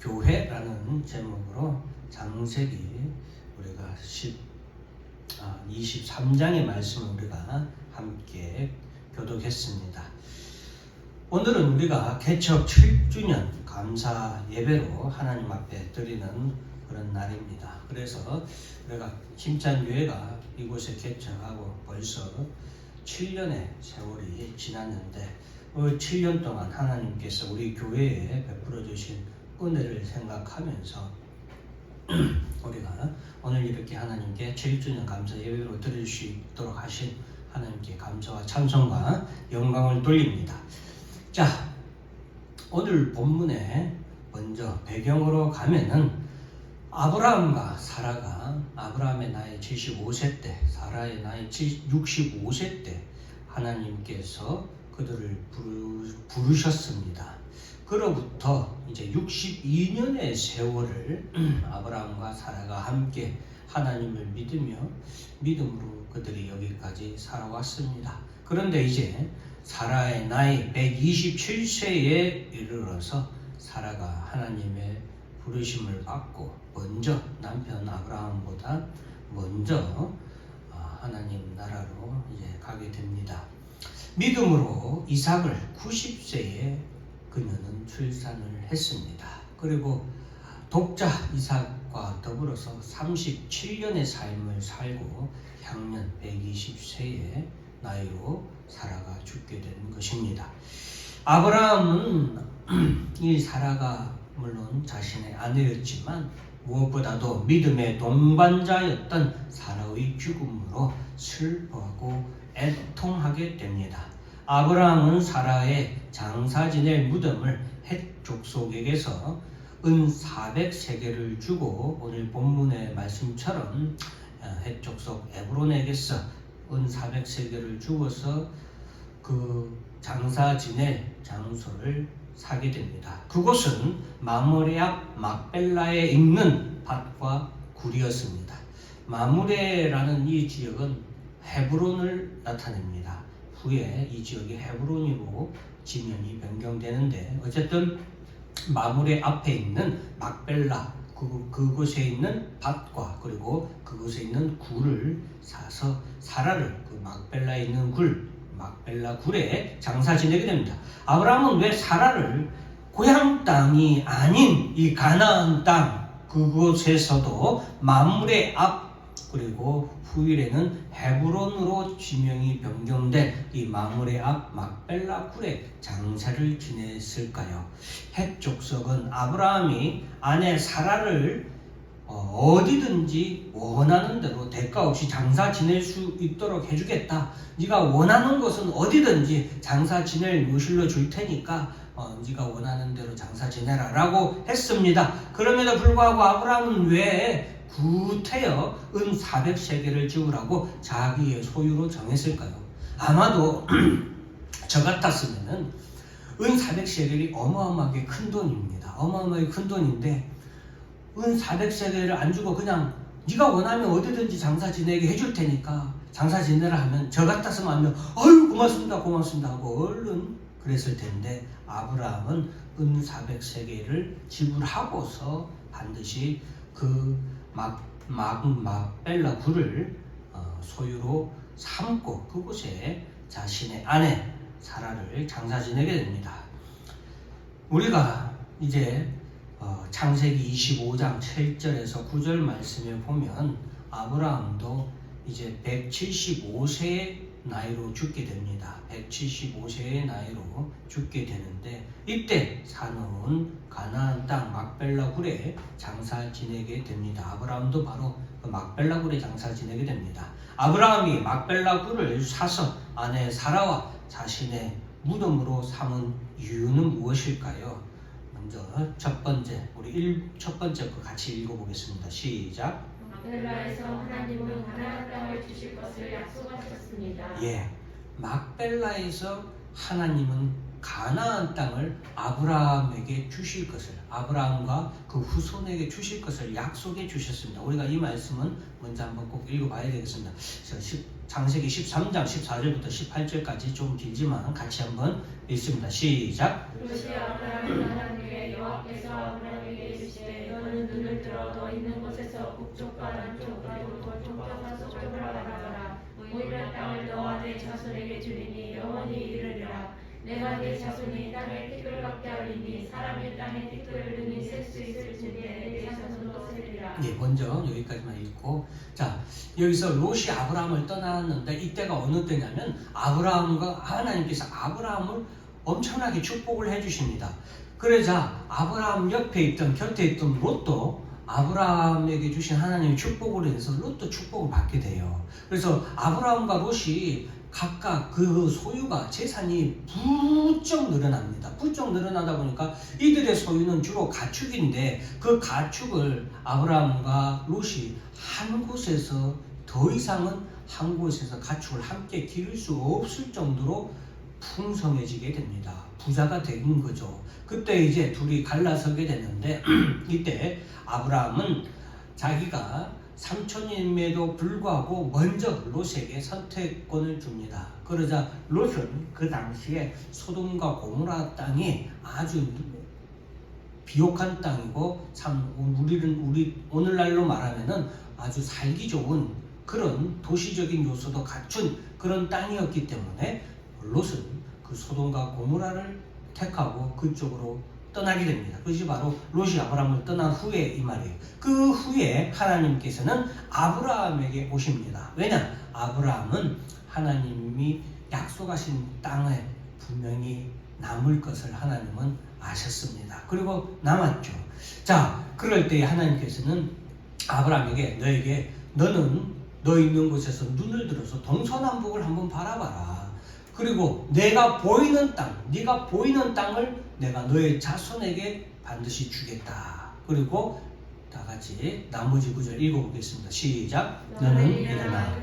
교회라는 제목으로 창세기 우리가 23장의 말씀을 우리가 함께 교독했습니다. 오늘은 우리가 개척 7주년 감사 예배로 하나님 앞에 드리는 그런 날입니다. 그래서 우리가 힘찬 교회가 이곳에 개척하고 벌써 7년의 세월이 지났는데 그 7년 동안 하나님께서 우리 교회에 베풀어 주신 은혜를 생각하면서 우리가 오늘 이렇게 하나님께 7주년 감사 예배로 드릴 수 있도록 하신 하나님께 감사와 찬송과 영광을 돌립니다. 자, 오늘 본문에 먼저 배경으로 가면은 아브라함과 사라가 아브라함의 나이 75세 때, 사라의 나이 65세 때 하나님께서 그들을 부르셨습니다. 그로부터 이제 62년의 세월을 아브라함과 사라가 함께 하나님을 믿음으로 그들이 여기까지 살아왔습니다. 그런데 이제 사라의 나이 127세에 이르러서 사라가 하나님의 부르심을 받고 먼저 남편 아브라함보다 먼저 하나님 나라로 이제 가게 됩니다. 믿음으로 이삭을 90세에 그녀는 출산을 했습니다. 그리고 독자 이삭과 더불어서 37년의 삶을 살고 향년 120세의 나이로 사라가 죽게 된 것입니다. 아브라함은 이 사라가 물론 자신의 아내였지만 무엇보다도 믿음의 동반자였던 사라의 죽음으로 슬퍼하고 애통하게 됩니다. 아브라함은 사라의 장사 지낼 무덤을 헷 족속에게서 은 400세겔을 주고 오늘 본문의 말씀처럼 헷 족속 에브론에게서 은 400세겔을 주어서 그 장사 지낼 장소를 사게 됩니다. 그곳은 마므레 앞 막벨라에 있는 밭과 굴이었습니다. 마므레라는 이 지역은 헤브론을 나타냅니다. 후에 이 지역이 헤브론으로 지명이 변경되는데 어쨌든 마므레 앞에 있는 막벨라 그곳에 있는 밭과 그리고 그곳에 있는 굴을 사서 사라를 그 막벨라에 있는 막벨라 굴에 장사 지내게 됩니다. 아브라함은 왜 사라를 고향 땅이 아닌 이 가나안 땅 그곳에서도 마므레 앞 그리고 후일에는 헤브론으로 지명이 변경된 이 마므레 앞 막벨라 굴에 장사를 지냈을까요? 헷 족속은 아브라함이 아내 사라를 어디든지 원하는 대로 대가 없이 장사 지낼 수 있도록 해주겠다. 네가 원하는 곳은 어디든지 장사 지낼 묘실로 줄 테니까 네가 원하는 대로 장사 지내라 라고 했습니다. 그럼에도 불구하고 아브라함은 왜 구태여 은 400세겔을 지우라고 자기의 소유로 정했을까요? 아마도 저 같았으면은 은 400세겔이 어마어마하게 큰 돈입니다. 어마어마하게 큰 돈인데 은 400세겔을 안 주고 그냥 네가 원하면 어디든지 장사 지내게 해줄 테니까 장사 지내라 하면 저 같았으면 하면 아유 고맙습니다 하고 얼른 그랬을 텐데 아브라함은 은 400세겔을 지불하고서 반드시 그 막벨라 굴을 소유로 삼고 그곳에 자신의 아내 사라를 장사 지내게 됩니다. 우리가 이제 창세기 25장 7절에서 9절 말씀에 보면 아브라함도 이제 175세의 나이로 죽게 됩니다. 175세의 나이로 죽게 되는데 이때 사놓은 가나안 땅 막벨라 굴에 장사 지내게 됩니다. 아브라함도 바로 그 막벨라 굴에 장사 지내게 됩니다. 아브라함이 막벨라 굴을 사서 아내 사라와 자신의 무덤으로 삼은 이유는 무엇일까요? 먼저 첫 번째 거 같이 읽어보겠습니다. 시작. 막벨라에서 하나님은 가나안 땅을 주실 것을 약속하셨습니다. 예, 막벨라에서 하나님은 가나안 땅을 아브라함에게 주실 것을 아브라함과 그 후손에게 주실 것을 약속해 주셨습니다. 우리가 이 말씀은 먼저 한번 꼭 읽어봐야 되겠습니다. 창세기 13장 14절부터 18절까지 좀 길지만 같이 한번 읽습니다. 시작. 그것이 아브라함이 하나님께 여호와 여호와께서 아브라함에게 이르시되 너는 눈을 들어 너 있는 곳에서 북쪽과 남쪽 그리고 동쪽과 서쪽으로 나가라. 모이란 땅을 너와 네 자손에게 주리니 영원히 이르리라. 내가 네 자손이 땅의 티끌 같게 하리니 사람이 땅의 티끌을 능히 셀 수 있을진데 네 자손도 세리라. 예, 먼저 여기까지만 읽고, 자, 여기서 롯이 아브라함을 떠났는데 이때가 어느 때냐면 아브라함과 하나님께서 아브라함을 엄청나게 축복을 해주십니다. 그러자 아브라함 옆에 있던 곁에 있던 롯도 아브라함에게 주신 하나님의 축복으로 인해서 롯도 축복을 받게 돼요. 그래서 아브라함과 롯이 각각 그 소유가 재산이 부쩍 늘어납니다. 부쩍 늘어나다 보니까 이들의 소유는 주로 가축인데 그 가축을 아브라함과 롯이 한 곳에서 더 이상은 한 곳에서 가축을 함께 기를 수 없을 정도로 풍성해지게 됩니다. 부자가 된 거죠. 그때 이제 둘이 갈라서게 됐는데 이때 아브라함은 자기가 삼촌임에도 불구하고 먼저 롯에게 선택권을 줍니다. 그러자 롯은 그 당시에 소돔과 고모라 땅이 아주 비옥한 땅이고 참 우리 오늘날로 말하면은 아주 살기 좋은 그런 도시적인 요소도 갖춘 그런 땅이었기 때문에 롯은 그 소돔과 고모라를 택하고 그쪽으로 떠나게 됩니다. 그것이 바로 롯이 아브라함을 떠난 후에 이 말이에요. 그 후에 하나님께서는 아브라함에게 오십니다. 왜냐? 아브라함은 하나님이 약속하신 땅에 분명히 남을 것을 하나님은 아셨습니다. 그리고 남았죠. 자, 그럴 때 하나님께서는 아브라함에게 너는 너 있는 곳에서 눈을 들어서 동서남북을 한번 바라봐라. 그리고 내가 보이는 땅, 네가 보이는 땅을 내가 너의 자손에게 반드시 주겠다. 그리고 다 같이 나머지 구절 읽어보겠습니다. 시작. 너는 일어나.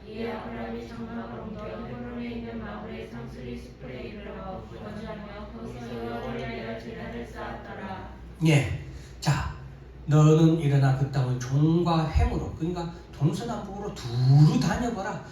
이에 아브라함이 장막을 옮겨 헤브론에 있는 마을의 상수리 숲에 이르러 거주하며 거기서 여호와를 위하여 제단을 쌓았더라. 예, 자, 너는 일어나 그 땅을 종과 햄으로, 그러니까 동서남북으로 두루 다녀봐라.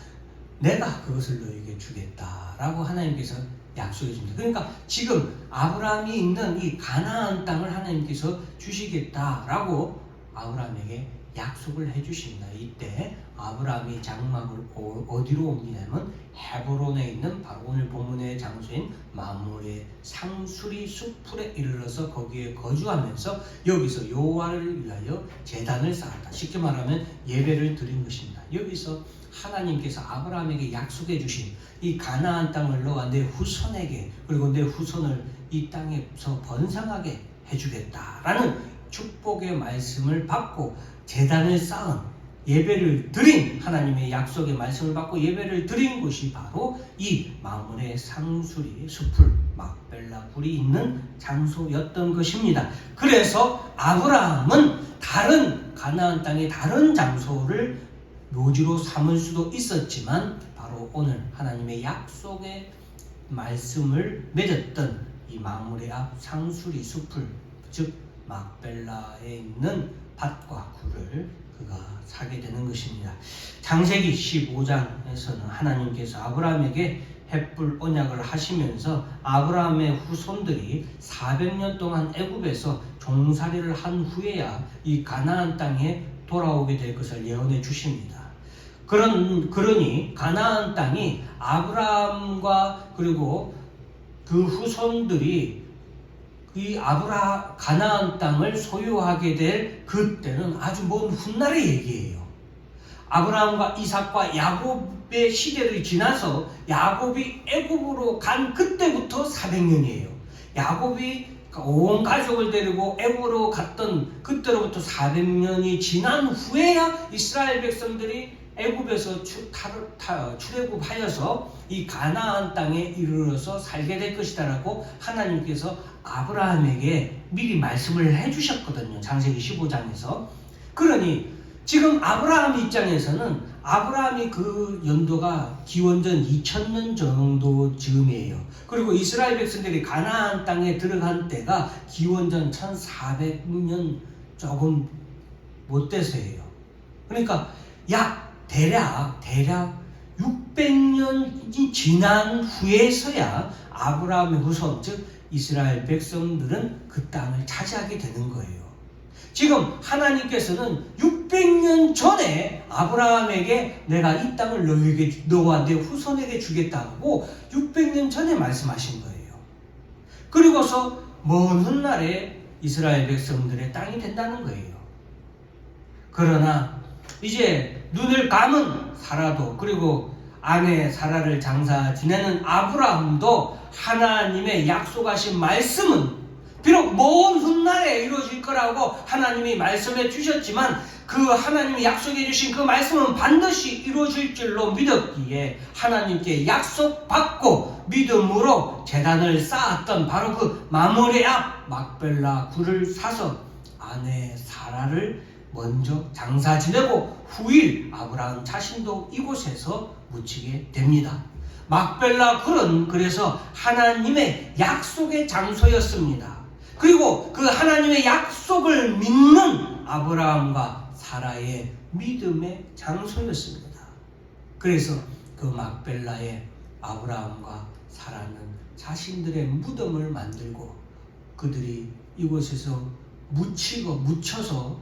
내가 그것을 너에게 주겠다라고 하나님께서 약속해 줍니다. 그러니까 지금 아브라함이 있는 이 가나안 땅을 하나님께서 주시겠다라고 아브라함에게 약속을 해주십니다. 이때 아브라함이 장막을 어디로 옮기냐면 헤브론에 있는 바로 오늘 본문의 장소인 마므레 상수리 숲풀에 이르러서 거기에 거주하면서 여기서 여호와를 위하여 제단을 쌓았다. 쉽게 말하면 예배를 드린 것입니다. 여기서 하나님께서 아브라함에게 약속해 주신 이 가나안 땅을 너와 내 후손에게 그리고 내 후손을 이 땅에서 번성하게 해주겠다라는 축복의 말씀을 받고 제단을 쌓은 예배를 드린 하나님의 약속의 말씀을 받고 예배를 드린 곳이 바로 이 마므레 상수리 숲풀 막벨라 굴이 있는 장소였던 것입니다. 그래서 아브라함은 다른 가나안 땅의 다른 장소를 묘지로 삼을 수도 있었지만 바로 오늘 하나님의 약속의 말씀을 맺었던 이 마므레 앞 상수리 숲을 즉 막벨라에 있는 밭과 굴을 그가 사게 되는 것입니다. 창세기 15장에서는 하나님께서 아브라함에게 햇불 언약을 하시면서 아브라함의 후손들이 400년 동안 애굽에서 종살이를 한 후에야 이 가나안 땅에 돌아오게 될 것을 예언해 주십니다. 그러니 가나안 땅이 아브라함과 그리고 그 후손들이 이 가나안 땅을 소유하게 될 그때는 아주 먼 훗날의 얘기예요. 아브라함과 이삭과 야곱의 시대를 지나서 야곱이 애굽으로 간 그때부터 400년이에요. 야곱이 온 가족을 데리고 애굽으로 갔던 그때로부터 400년이 지난 후에야 이스라엘 백성들이 애굽에서 출애굽하여서 이 가나안 땅에 이르러서 살게 될 것이다라고 하나님께서 아브라함에게 미리 말씀을 해주셨거든요. 창세기 15장에서. 그러니 지금 아브라함 입장에서는 아브라함이 그 연도가 기원전 2000년 정도 즈음이에요. 그리고 이스라엘 백성들이 가나안 땅에 들어간 때가 기원전 1400년 조금 못 돼서예요. 그러니까 대략 600년이 지난 후에서야 아브라함의 후손, 즉 이스라엘 백성들은 그 땅을 차지하게 되는 거예요. 지금 하나님께서는 600년 전에 아브라함에게 내가 이 땅을 너와 내 후손에게 주겠다고 600년 전에 말씀하신 거예요. 그리고서 먼 훗날에 이스라엘 백성들의 땅이 된다는 거예요. 그러나 이제 눈을 감은 사라도, 그리고 아내 사라를 장사 지내는 아브라함도 하나님의 약속하신 말씀은 비록 먼 훗날에 이루어질 거라고 하나님이 말씀해 주셨지만 그 하나님이 약속해 주신 그 말씀은 반드시 이루어질 줄로 믿었기에 하나님께 약속받고 믿음으로 제단을 쌓았던 바로 그 마므레 앞 막벨라 굴을 사서 아내 사라를 먼저 장사 지내고 후일 아브라함 자신도 이곳에서 묻히게 됩니다. 막벨라 굴은 그래서 하나님의 약속의 장소였습니다. 그리고 그 하나님의 약속을 믿는 아브라함과 사라의 믿음의 장소였습니다. 그래서 그 막벨라에 아브라함과 사라는 자신들의 무덤을 만들고 그들이 이곳에서 묻혀서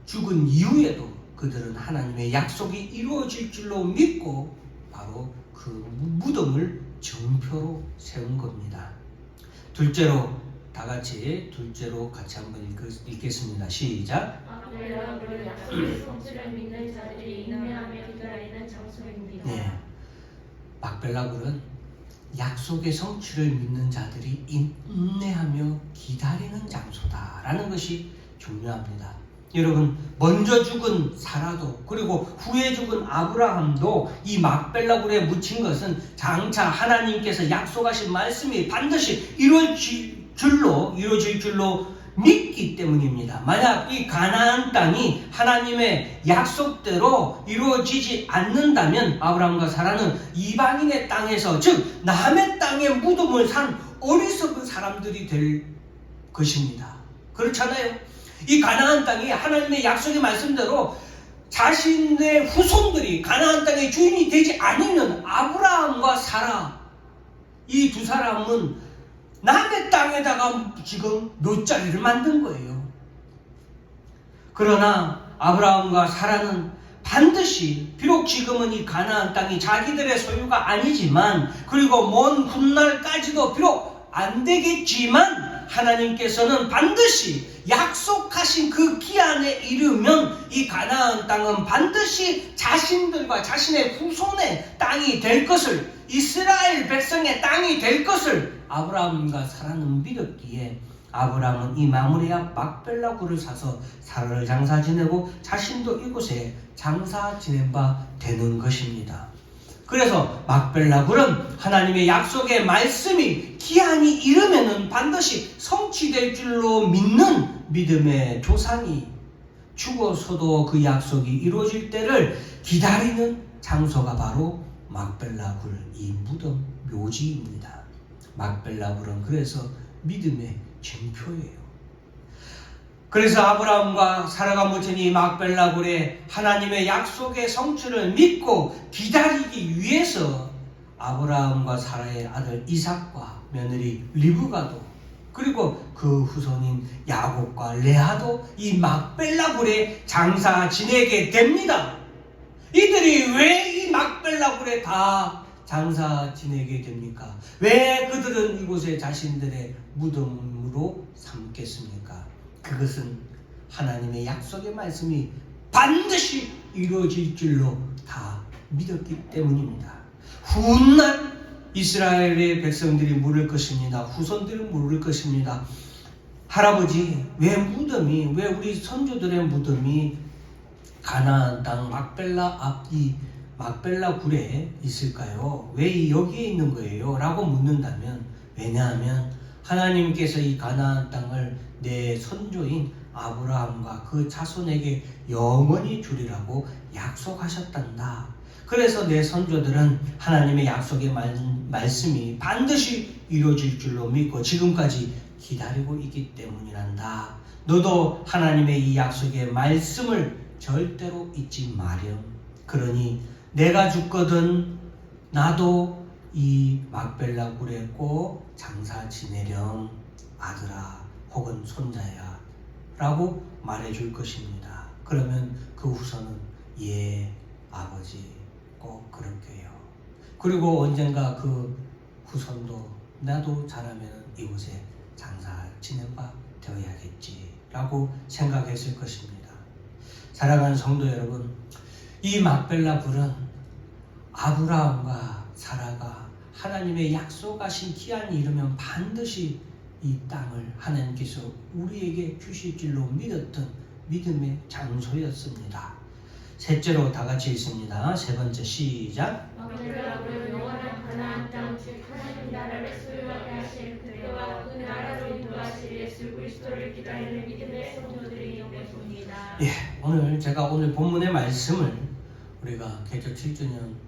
죽은 이후에도 그들은 하나님의 약속이 이루어질 줄로 믿고 바로 그 무덤을 정표로 세운 겁니다. 둘째로 같이 한번 읽겠습니다. 시작. 막벨라 굴은 약속의 성취를 믿는 자들이 인내하며 기다리는 장소입니다. 네, 막벨라 굴은 약속의 성취를 믿는 자들이 인내하며 기다리는 장소다라는 것이 중요합니다. 여러분, 먼저 죽은 사라도 그리고 후에 죽은 아브라함도 이 막벨라 굴에 묻힌 것은 장차 하나님께서 약속하신 말씀이 반드시 이루어질 줄로 믿기 때문입니다. 만약 이 가나안 땅이 하나님의 약속대로 이루어지지 않는다면 아브라함과 사라는 이방인의 땅에서, 즉 남의 땅에 무덤을 산 어리석은 사람들이 될 것입니다. 그렇잖아요. 이 가나안 땅이 하나님의 약속의 말씀대로 자신의 후손들이 가나안 땅의 주인이 되지 않으면 아브라함과 사라, 이 두 사람은 남의 땅에다가 지금 묘자리를 만든 거예요. 그러나 아브라함과 사라는 반드시, 비록 지금은 이 가나안 땅이 자기들의 소유가 아니지만, 그리고 먼 훗날까지도 비록 안 되겠지만, 하나님께서는 반드시 약속하신 그 기한에 이르면 이 가나안 땅은 반드시 자신들과 자신의 후손의 땅이 될 것을, 이스라엘 백성의 땅이 될 것을 아브라함과 사라는 믿었기에 아브라함은 이 마므레 앞 막벨라 굴을 사서 사라를 장사 지내고 자신도 이곳에 장사 지낸 바 되는 것입니다. 그래서 막벨라 굴은 하나님의 약속의 말씀이 기한이 이르면은 반드시 성취될 줄로 믿는 믿음의 조상이 죽어서도 그 약속이 이루어질 때를 기다리는 장소가 바로 막벨라 굴, 이 무덤 묘지입니다. 막벨라 굴은 그래서 믿음의 징표예요. 그래서 아브라함과 사라가 묻힌 이 막벨라 굴에 하나님의 약속의 성취를 믿고 기다리기 위해서 아브라함과 사라의 아들 이삭과 며느리 리브가도, 그리고 그 후손인 야곱과 레아도 이 막벨라 굴에 장사 지내게 됩니다. 이들이 왜 이 막벨라 굴에 다 장사 지내게 됩니까? 왜 그들은 이곳에 자신들의 무덤으로 삼겠습니까? 그것은 하나님의 약속의 말씀이 반드시 이루어질 줄로 다 믿었기 때문입니다. 훗날 이스라엘의 백성들이 물을 것입니다. 후손들은 물을 것입니다. 할아버지, 왜 우리 선조들의 무덤이 가나안 땅 막벨라 앞 이 막벨라 굴에 있을까요? 왜 여기에 있는 거예요? 라고 묻는다면, 왜냐하면 하나님께서 이 가나안 땅을 내 선조인 아브라함과 그 자손에게 영원히 주리라고 약속하셨단다. 그래서 내 선조들은 하나님의 약속의 말씀이 반드시 이루어질 줄로 믿고 지금까지 기다리고 있기 때문이란다. 너도 하나님의 이 약속의 말씀을 절대로 잊지 마렴. 그러니 내가 죽거든 나도 이 막벨라 굴에 꼭 장사 지내렴 아들아 혹은 손자야 라고 말해줄 것입니다. 그러면 그 후손은 예 아버지 꼭 그럴게요. 그리고 언젠가 그 후손도 나도 자라면 이곳에 장사 지낸 바 되어야겠지 라고 생각했을 것입니다. 사랑하는 성도 여러분, 이 막벨라 굴은 아브라함과 사라가 하나님의 약속하신 기한이 이르면 반드시 이 땅을 하나님께서 우리에게 주실 줄로 믿었던 믿음의 장소였습니다. 셋째로 다 같이 읽습니다. 세 번째 시작. 막벨라 굴은 영원한 가나안 땅 즉 하나님 나라를 소유하게 하실 그대와 그 나라로 인도하실 예수 그리스도를 기다리는 믿음의 성도들이 있습니다. 예, 오늘 본문의 말씀을 우리가 개척 7주년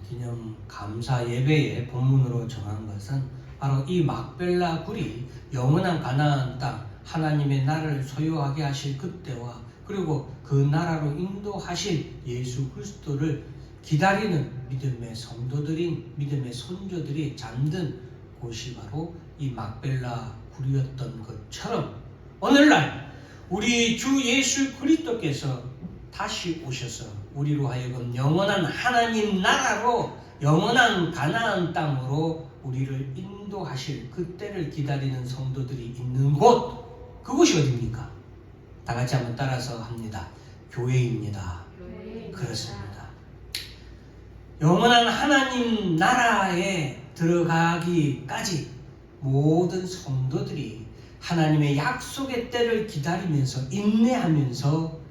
기념 감사 예배의 본문으로 정한 것은 바로 이 막벨라 굴이 영원한 가나안 땅 하나님의 나라를 소유하게 하실 그때와 그리고 그 나라로 인도하실 예수 그리스도를 기다리는 믿음의 성도들인 믿음의 손조들이 잠든 곳이 바로 이 막벨라 굴이었던 것처럼 오늘날 우리 주 예수 그리스도께서 다시 오셔서 우리로 하여금 영원한 하나님 나라로 영원한 가나안 땅으로 우리를 인도하실 그때를 기다리는 성도들이 있는 곳, 그곳이 어디입니까? 다 같이 한번 따라서 합니다. 교회입니다. 그렇습니다. 영원한 하나님 나라에 들어가기까지 모든 성도들이 하나님의 약속의 때를 기다리면서 인내하면서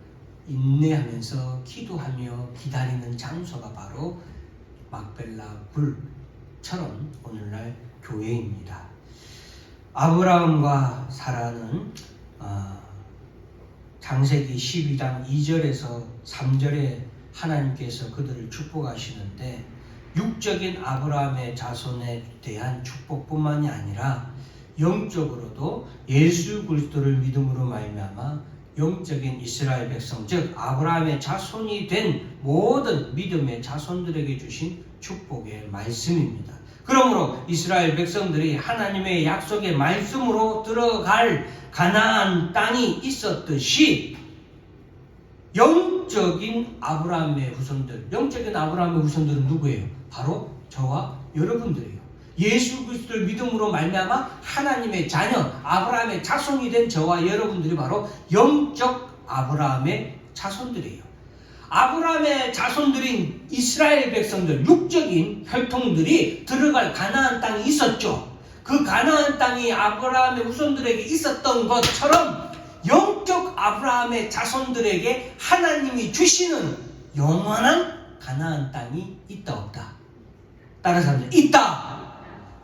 기도하며 기다리는 장소가 바로 막벨라 굴처럼 오늘날 교회입니다. 아브라함과 사라는 창세기 12장 2절에서 3절에 하나님께서 그들을 축복하시는데 육적인 아브라함의 자손에 대한 축복뿐만이 아니라 영적으로도 예수 그리스도를 믿음으로 말미암아 영적인 이스라엘 백성 즉 아브라함의 자손이 된 모든 믿음의 자손들에게 주신 축복의 말씀입니다. 그러므로 이스라엘 백성들이 하나님의 약속의 말씀으로 들어갈 가나안 땅이 있었듯이 영적인 아브라함의 후손들은 누구예요? 바로 저와 여러분들이에요. 예수 그리스도를 믿음으로 말미암아 하나님의 자녀 아브라함의 자손이 된 저와 여러분들이 바로 영적 아브라함의 자손들이에요. 아브라함의 자손들인 이스라엘 백성들 육적인 혈통들이 들어갈 가나안 땅이 있었죠. 그 가나안 땅이 아브라함의 후손들에게 있었던 것처럼 영적 아브라함의 자손들에게 하나님이 주시는 영원한 가나안 땅이 있다 없다? 따라서 합니다. 있다.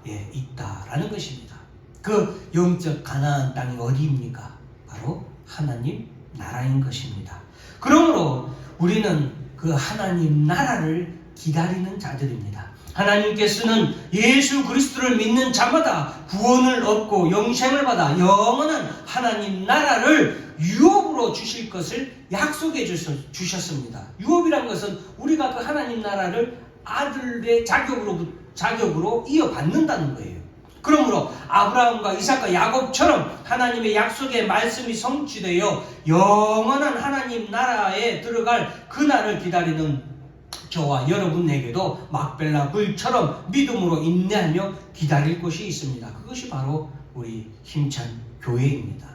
예, 있다라는 것입니다. 그 영적 가나안 땅이 어디입니까? 바로 하나님 나라인 것입니다. 그러므로 우리는 그 하나님 나라를 기다리는 자들입니다. 하나님께서는 예수 그리스도를 믿는 자마다 구원을 얻고 영생을 받아 영원한 하나님 나라를 유업으로 주실 것을 약속해 주셨습니다. 유업이란 것은 우리가 그 하나님 나라를 아들의 자격으로 이어받는다는 거예요. 그러므로 아브라함과 이삭과 야곱처럼 하나님의 약속의 말씀이 성취되어 영원한 하나님 나라에 들어갈 그날을 기다리는 저와 여러분에게도 막벨라 굴처럼 믿음으로 인내하며 기다릴 곳이 있습니다. 그것이 바로 우리 힘찬 교회입니다.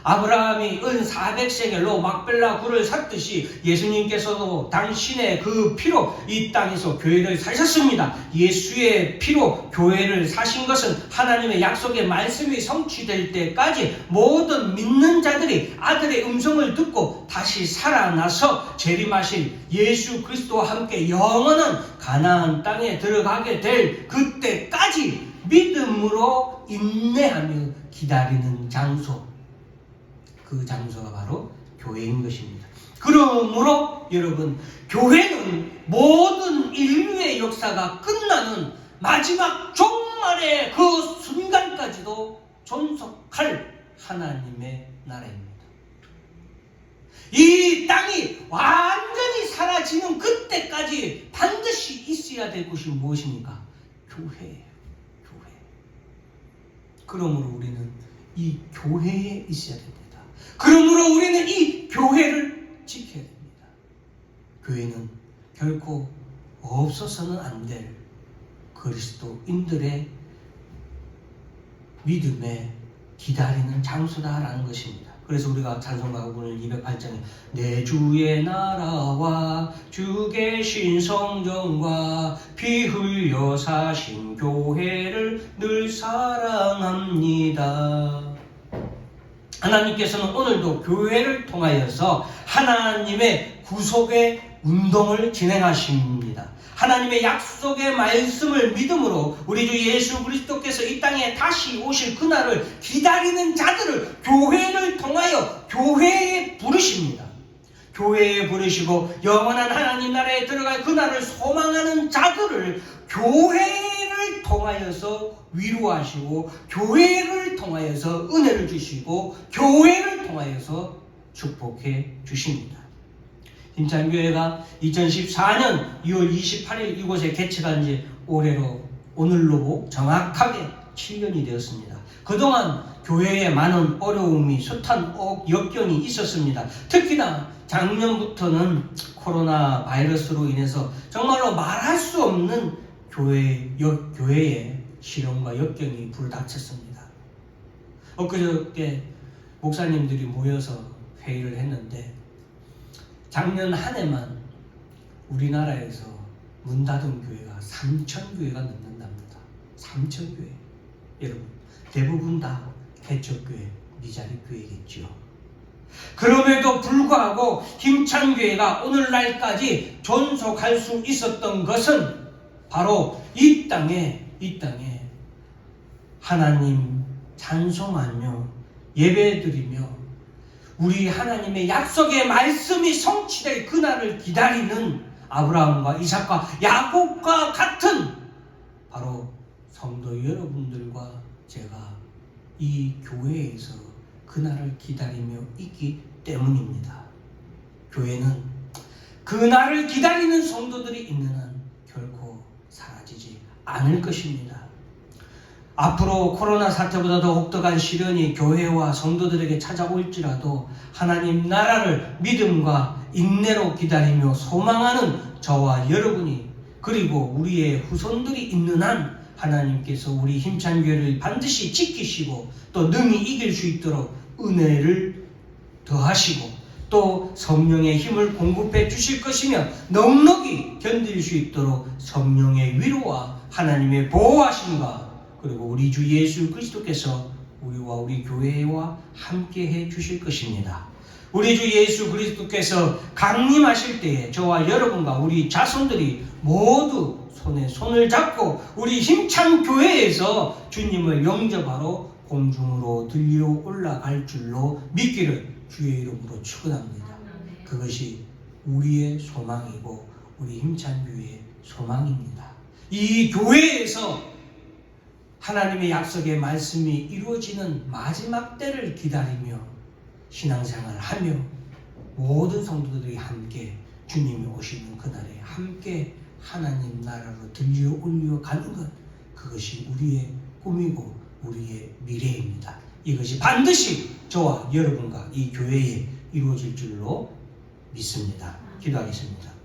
아브라함이 은 400세겔로 막벨라 굴을 샀듯이 예수님께서도 당신의 그 피로 이 땅에서 교회를 사셨습니다. 예수의 피로 교회를 사신 것은 하나님의 약속의 말씀이 성취될 때까지 모든 믿는 자들이 아들의 음성을 듣고 다시 살아나서 재림하실 예수 그리스도와 함께 영원한 가나안 땅에 들어가게 될 그때까지 믿음으로 인내하며 기다리는 장소, 그 장소가 바로 교회인 것입니다. 그러므로 여러분, 교회는 모든 인류의 역사가 끝나는 마지막 종말의 그 순간까지도 존속할 하나님의 나라입니다. 이 땅이 완전히 사라지는 그때까지 반드시 있어야 될 것이 무엇입니까? 교회예요. 교회. 그러므로 우리는 이 교회에 있어야 됩니다. 그러므로 우리는 이 교회를 지켜야 됩니다. 교회는 결코 없어서는 안 될 그리스도인들의 믿음에 기다리는 장소다라는 것입니다. 그래서 우리가 찬송가 오늘 208장에 내 주의 나라와 주 계신 성전과 피 흘려 사신 교회를 늘 사랑합니다. 하나님께서는 오늘도 교회를 통하여서 하나님의 구속의 운동을 진행하십니다. 하나님의 약속의 말씀을 믿음으로 우리 주 예수 그리스도께서 이 땅에 다시 오실 그날을 기다리는 자들을 교회를 통하여 교회에 부르십니다. 교회에 부르시고 영원한 하나님 나라에 들어갈 그날을 소망하는 자들을 교회를 통하여서 위로하시고 교회를 통하여서 은혜를 주시고 교회를 통하여서 축복해 주십니다. 힘찬교회가 2014년 2월 28일 이곳에 개최한 지 올해로 오늘로 정확하게 7년이 되었습니다. 그동안 교회에 많은 어려움이 숱한 역경이 있었습니다. 특히나 작년부터는 코로나 바이러스로 인해서 정말로 말할 수 없는 교회의 시련과 역경이 불닥쳤습니다. 엊그저께 목사님들이 모여서 회의를 했는데 작년 한 해만 우리나라에서 문 닫은 교회가 3,000교회가 넘는답니다. 3,000교회. 여러분, 대부분 다 개척교회, 미자립교회겠죠. 그럼에도 불구하고 힘찬 교회가 오늘날까지 존속할 수 있었던 것은 바로 이 땅에 하나님 찬송하며 예배드리며 우리 하나님의 약속의 말씀이 성취될 그날을 기다리는 아브라함과 이삭과 야곱과 같은 바로 성도 여러분들과 제가 이 교회에서 그날을 기다리며 있기 때문입니다. 교회는 그날을 기다리는 성도들이 있는 한 결코 사라지지 않을 것입니다. 앞으로 코로나 사태보다 더 혹독한 시련이 교회와 성도들에게 찾아올지라도 하나님 나라를 믿음과 인내로 기다리며 소망하는 저와 여러분이 그리고 우리의 후손들이 있는 한 하나님께서 우리 힘찬 교회를 반드시 지키시고 또 능히 이길 수 있도록 은혜를 더하시고 또 성령의 힘을 공급해 주실 것이며 넉넉히 견딜 수 있도록 성령의 위로와 하나님의 보호하심과 그리고 우리 주 예수 그리스도께서 우리와 우리 교회와 함께 해 주실 것입니다. 우리 주 예수 그리스도께서 강림하실 때에 저와 여러분과 우리 자손들이 모두 손에 손을 잡고 우리 힘찬 교회에서 주님을 영접하러 공중으로 들려 올라갈 줄로 믿기를 주의 이름으로 축원합니다. 그것이 우리의 소망이고 우리 힘찬 교회의 소망입니다. 이 교회에서 하나님의 약속의 말씀이 이루어지는 마지막 때를 기다리며 신앙생활을 하며 모든 성도들이 함께 주님이 오시는 그날에 함께 하나님 나라로 들려 올려 가는 것, 그것이 우리의 꿈이고 우리의 미래입니다. 이것이 반드시 저와 여러분과 이 교회에 이루어질 줄로 믿습니다. 기도하겠습니다.